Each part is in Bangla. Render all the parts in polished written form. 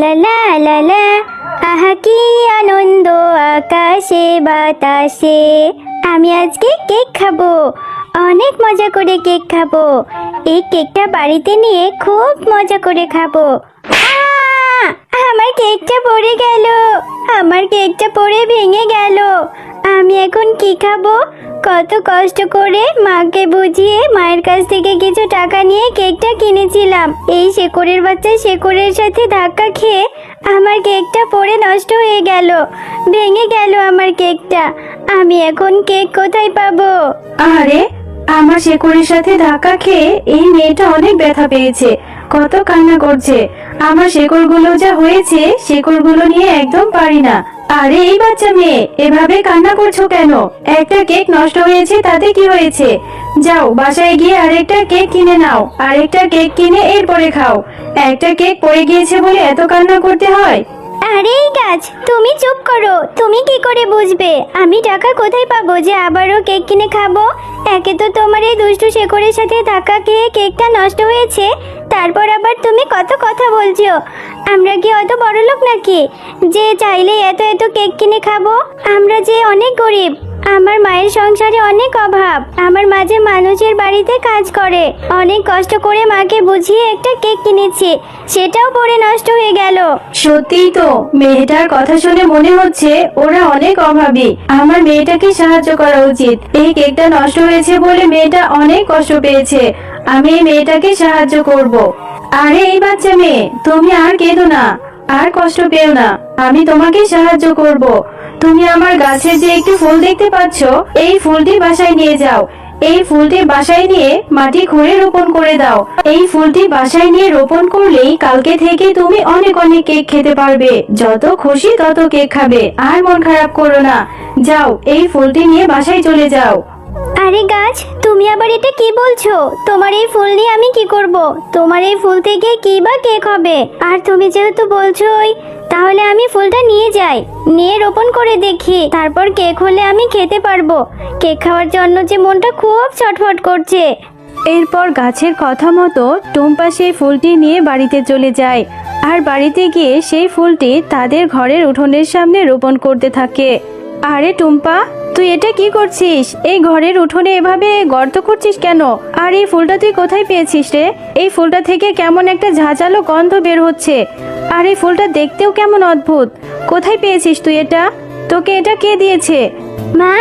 লা লা লা লা, আহা কি আনন্দ আকাশে বাতাসে। আমি আজকে কেক খাবো, অনেক মজা করে কেক খাবো। এই কেকটা বাড়িতে নিয়ে খুব মজা করে খাবো। আহ! আমার কেকটা পড়ে গেল, আমার কেকটা পড়ে ভেঙে গেল। আমি এখন কি খাবো? কত কষ্ট করে মাকে বুঝিয়ে মায়ের কাছ থেকে কিছু টাকা নিয়ে কেকটা কিনেছিলাম। এই শেকড়ের বাচ্চা শেকড়ের সাথে ধাক্কা খেয়ে আমার কেকটা পড়ে নষ্ট হয়ে গেল, ভেঙে গেল আমার কেকটা। আমি এখন কেক কোথায় পাবো? আরে, আমার শেকড়ের সাথে ধাক্কা খেয়ে এই মেয়েটা অনেক ব্যথা পেয়েছে, কত কান্না করছে। আমার শেকড়গুলো যা হয়েছে, শেকড়গুলো নিয়ে একদম পারি না। আরে এই বাচ্চা মেয়ে, এভাবে কান্না করছো কেন? একটা কেক নষ্ট হয়েছে, তাতে কি হয়েছে? যাও বাসায় গিয়ে আরেকটা কেক কিনে নাও, আরেকটা কেক কিনে এরপরে খাও। একটা কেক পড়ে গিয়েছে বলে এত কান্না করতে হয়? আরে এই গাছ, তুমি চুপ করো। তুমি কি করে বুঝবে আমি টাকা কোথায় পাবো যে আবারও কেক কিনে খাবো? একে তো তোমার এই দুষ্টু শেকড়ের সাথে ধাক্কা খেয়ে কেকটা নষ্ট হয়েছে, তারপর আবার তুমি কত কথা বলছো। আমরা কি অত বড় লোক নাকি যে চাইলে এত এত কেক কিনে খাবো? আমরা যে অনেক গরিব, আমার মায়ের সংসারে অনেক অভাব। আমার মা যে মানুষের বাড়িতে কাজ করে, অনেক কষ্ট করে মাকে বুঝিয়ে একটা কেক কিনেছি, সেটাও পড়ে নষ্ট হয়ে গেল। সত্যিই তো, মেয়েটার কথা শুনে মনে হচ্ছে ওরা অনেক অভাবী। আমার মেয়েটাকে সাহায্য করা উচিত। এই কেকটা নষ্ট হয়েছে বলে মেয়েটা অনেক কষ্ট পেয়েছে, আমি এই মেয়েটাকে সাহায্য করব। আরে এই বাচ্চা মেয়ে, তুমি আর কেঁদো না, আর কষ্ট পেও না, আমি তোমাকে সাহায্য করব। তুমি আমার গাছে যে একটি ফুল দেখতে পাচ্ছ, এই ফুলটি বাসায় নিয়ে যাও। এই ফুলটি বাসায় নিয়ে মাটি খুঁড়ে রোপণ করে দাও। এই ফুলটি বাসায় নিয়ে রোপণ করলেই কালকে থেকে তুমি অনেক অনেক কেক খেতে পারবে। যত খুশি তত কেক খাবে, আর মন খারাপ করো না। যাও, এই ফুলটি নিয়ে বাসায় চলে যাও। আরে গাছ, তুমি আবার এটা কি বলছো? তোমার এই ফুল নিয়ে আমি কি করব? তোমার এই ফুল থেকে কি বা কেক হবে? আর তুমি যেহেতু বলছোই, তাহলে আমি ফুলটা নিয়ে যাই, নিয়ে রোপণ করে দেখি, তারপর কেক হলে আমি খেতে পারবো। কেক খাওয়ার জন্য যে মনটা খুব ছটফট করছে। এরপর গাছের কথা মতো টুম্পা সেই ফুলটি নিয়ে বাড়িতে চলে যায়, আর বাড়িতে গিয়ে সেই ফুলটি তাদের ঘরের উঠোনের সামনে রোপণ করতে থাকে। আরে টুম্পা, তুই এটা কি করছিস? এই ঘরের উঠোনে এভাবে গর্ত করছিস কেন? আর এই ফুলটা তুই কোথায় পেয়েছিস রে? এই ফুলটা থেকে কেমন একটা ঝাঁঝালো গন্ধ বের হচ্ছে, আর এই ফুলটা দেখতেও কেমন অদ্ভুত। কোথায় পেয়েছিস তুই এটা? তোকে এটা কে দিয়েছে? মা,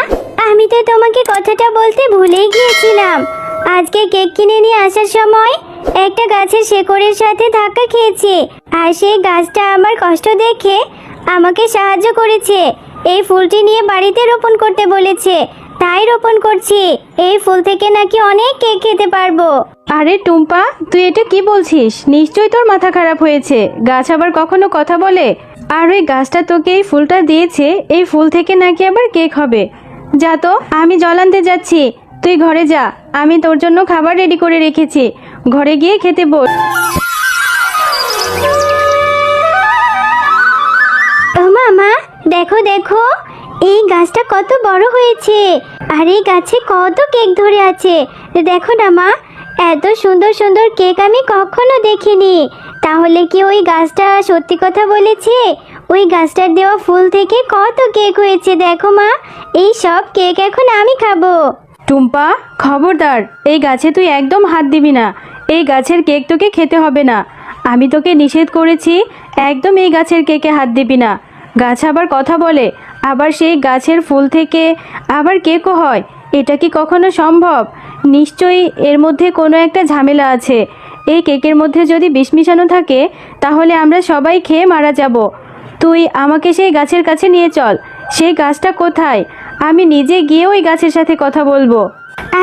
আমি তো তোমাকে কথাটা বলতে ভুলেই গিয়েছিলাম। আজকে কেক কিনে নিয়ে আসার সময় একটা গাছের শেকড়ের সাথে ধাক্কা খেয়েছি, আর সেই গাছটা আমার কষ্ট দেখে আমাকে সাহায্য করেছে। এই ফুলটি নিয়ে বাড়িতে রোপণ করতে বলেছে, তাই রোপণ করছি। এই ফুল থেকে নাকি অনেক কেক খেতে পারবো। আরে টুম্পা, তুই এটা কি বলছিস? নিশ্চয়ই তোর মাথা খারাপ হয়েছে। গাছ আবার কখনো কথা বলে? আর ওই গাছটা তোকে এই ফুলটা দিয়েছে, এই ফুল থেকে নাকি আবার কেক হবে। যা তো, আমি জল আনতে যাচ্ছি, তুই ঘরে যা। আমি তোর জন্য খাবার রেডি করে রেখেছি, ঘরে গিয়ে খেতে বল। ও মামা, দেখো দেখো, এই গাছটা কত বড় হয়েছে, আর এই গাছে কত কেক ধরে আছে। দেখো না মা, এত সুন্দর সুন্দর কেক আমি কখনো দেখিনি। তাহলে কি ওই গাছটা সত্যি কথা বলেছে? ওই গাছটার দেওয়া ফুল থেকে কত কেক হয়েছে দেখো মা। এই সব কেক এখন আমি খাবো। টুম্পা, খবরদার, এই গাছে তুই একদম হাত দিবি না। এই গাছের কেক তোকে খেতে হবে না, আমি তোকে নিষেধ করেছি। একদম এই গাছের কেকে হাত দিবি না। গাছ আবার কথা বলে, আবার সেই গাছের ফুল থেকে আবার কেকও হয়। এটা কি কখনো সম্ভব? নিশ্চয়ই এর মধ্যে কোনো একটা ঝামেলা আছে। এই কেকের মধ্যে যদি বিষ মিশানো থাকে, তাহলে আমরা সবাই খেয়ে মারা যাব। তুই আমাকে সেই গাছের কাছে নিয়ে চল। সেই গাছটা কোথায়? আমি নিজে গিয়ে ওই গাছের সাথে কথা বলবো।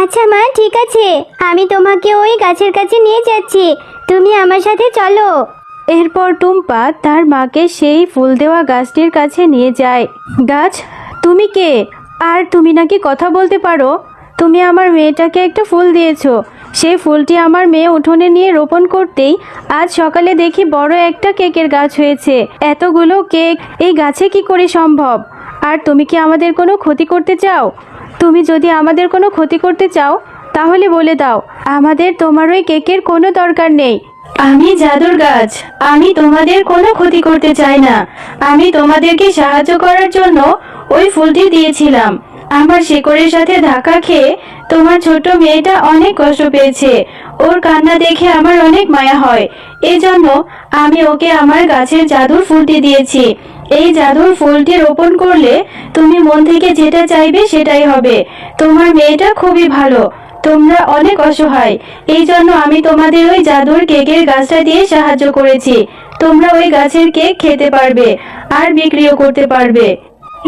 আচ্ছা মা, ঠিক আছে, আমি তোমাকে ওই গাছের কাছে নিয়ে যাচ্ছি, তুমি আমার সাথে চলো। এরপর টুম্পা তার মাকে সেই ফুল দেওয়া গাছটির কাছে নিয়ে যায়। গাছ, তুমি কে? আর তুমি নাকি কথা বলতে পারো? তুমি আমার মেয়েটাকে একটা ফুল দিয়েছো। সেই ফুলটি আমার মেয়ে উঠোনে নিয়ে রোপণ করতেই আজ সকালে দেখি বড় একটা কেকের গাছ হয়েছে। এতগুলো কেক এই গাছে কি করে সম্ভব? আর তুমি কি আমাদের কোনো ক্ষতি করতে চাও? তুমি যদি আমাদের কোনো ক্ষতি করতে চাও, তাহলে বলে দাও, আমাদের তোমার ওই কেকের কোনো দরকার নেই। আমি জাদুর গাছ, আমি তোমাদের কোনো ক্ষতি করতে চাই না। আমি তোমাদেরকে সাহায্য করার জন্য ওই ফুলটি দিয়েছিলাম। আমার শিকড়ের সাথে ধাক্কা খেয়ে তোমার ছোট মেয়েটা অনেক কষ্ট পেয়েছে। ওর কান্না দেখে আমার অনেক মায়া হয়। এজন্য আমি ওকে আমার গাছের জাদুর ফুলটি দিয়েছি। এই জাদুর ফুলটি রোপণ করলে তুমি মন থেকে যেটা চাইবে সেটাই হবে। তোমার মেয়েটা খুবই ভালো, তোমরা অনেক অসহায়, এই জন্য আমি তোমাদের ওই জাদুর কেকের গাছটা দিয়ে সাহায্য করেছি। তোমরা ওই গাছের কেক খেতে পারবে আর বিক্রিও করতে পারবে।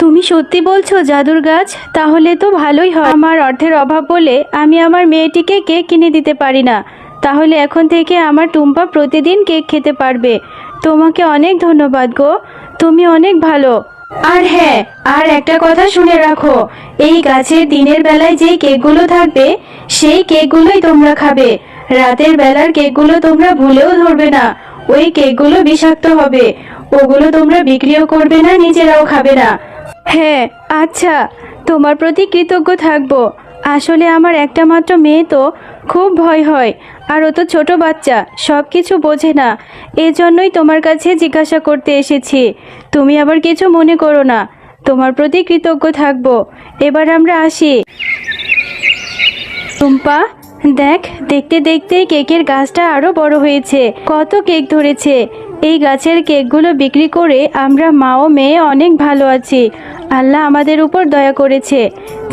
তুমি সত্যি বলছো জাদুর গাছ? তাহলে তো ভালোই হয়। আমার অর্থের অভাব বলে আমি আমার মেয়েটিকে কেক কিনে দিতে পারি না। তাহলে এখন থেকে আমার টুম্পা প্রতিদিন কেক খেতে পারবে। তোমাকে অনেক ধন্যবাদ গো, তুমি অনেক ভালো। আর হ্যাঁ, আর একটা কথা শুনে রাখো, এই গাছের দিনের বেলায় যে কেকগুলো থাকবে সেই কেকগুলোই তোমরা খাবে। রাতের বেলার কেকগুলো তোমরা ভুলেও ধরবে না। ওই কেকগুলো বিষাক্ত হবে, ওগুলো তোমরা বিক্রিও করবে না, নিজেরাও খাবে না। হ্যাঁ আচ্ছা, তোমার প্রতি কৃতজ্ঞ থাকবো। আসলে আমার একটা মাত্র মেয়ে তো, খুব ভয় হয়। আর ও তো ছোট বাচ্চা, সব কিছু বোঝে না। এজন্যই তোমার কাছে জিজ্ঞাসা করতে এসেছি। তুমি আবার কিছু মনে করো না, তোমার প্রতি কৃতজ্ঞ থাকবো। এবার আমরা আসি। টুম্পা দেখ, দেখতে দেখতে কেকের গাছটা আরো বড় হয়েছে, কত কেক ধরেছে। এই গাছের কেকগুলো বিক্রি করে আমরা মা ও মেয়ে অনেক ভালো আছি। আল্লাহ আমাদের উপর দয়া করেছে।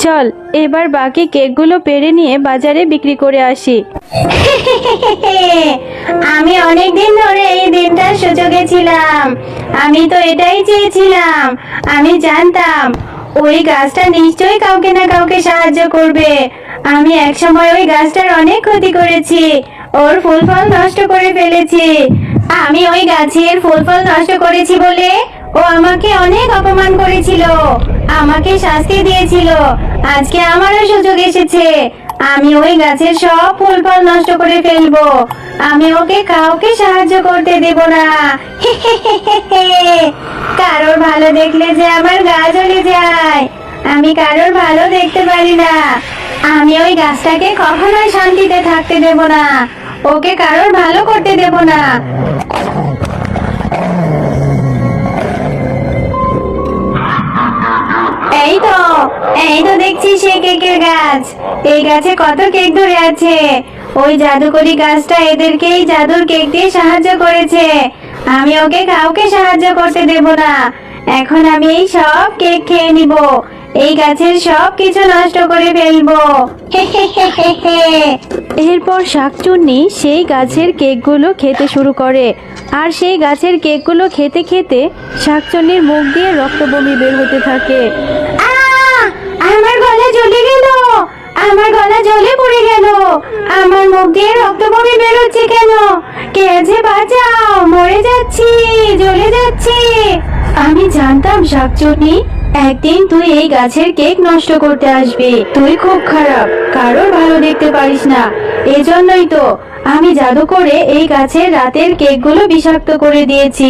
চল এবার বাকি কেকগুলো পেড়ে নিয়ে বাজারে বিক্রি করে আসি। আমি অনেক দিন ধরে এই দিনটার সুযোগে ছিলাম। আমি তো এটাই চেয়েছিলাম। আমি জানতাম ওই গাছটা নিশ্চয়ই কাউকে না কাউকে সাহায্য করবে। আমি একসময় ওই গাছটার অনেক ক্ষতি করেছি, ওর ফুল ফল নষ্ট করে ফেলেছি। আমি ওই গাছের ফুল ফল নষ্ট করেছি বলে ও আমাকে অনেক অপমান করেছিল, আমাকে শাস্তি দিয়েছিল। আজকে আমারও সুযোগ এসেছে, আমি ওই গাছের সব ফুল ফল নষ্ট করে ফেলবো। আমি ওকে কাউকে সাহায্য করতে দেব না। কারোর ভালো দেখলে যে আমার গা জ্বলে যায়। আমি কারোর ভালো দেখতে পারি না। আমি ওই গাছটাকে কখনোই শান্তিতে থাকতে দেব না, ওকে কারোর ভালো করতে দেব না। এই তো দেখছি সেই কেকের গাছ। এই গাছে কত কেক ধরে আছে। ওই জাদুকরি গাছটা এদেরকে এই জাদুর কেক দিয়ে সাহায্য করেছে। আমি ওকে কাউকে সাহায্য করতে দেব না। এখন আমি এই সব কেক খেয়ে নিব, এই গাছের সব কিছু নষ্ট করে ফেলবো। এরপর শাকচুন্নি সেই গাছের কেকগুলো খেতে শুরু করে। আর সেই গাছের কেকগুলো খেতে খেতে শাকচুন্নির মুখ দিয়ে রক্ত বমি বের হতে থাকে। আমার গলা জ্বলে গেল, আমার গলা জ্বলে পড়ে গেল। আমার মুখ দিয়ে রক্ত বমি বের হচ্ছে কেন? কে আছে, বাঁচাও, মরে যাচ্ছি, জ্বলে যাচ্ছি। আমি জানতাম শাকচুন্নি, একদিন তুই এই গাছের কেক নষ্ট করতে আসবি। তুই খুব খারাপ, কারোর ভালো দেখতে পারিস না। এজন্যই তো আমি জাদু করে এই গাছের রাতের কেকগুলো বিষাক্ত করে দিয়েছি।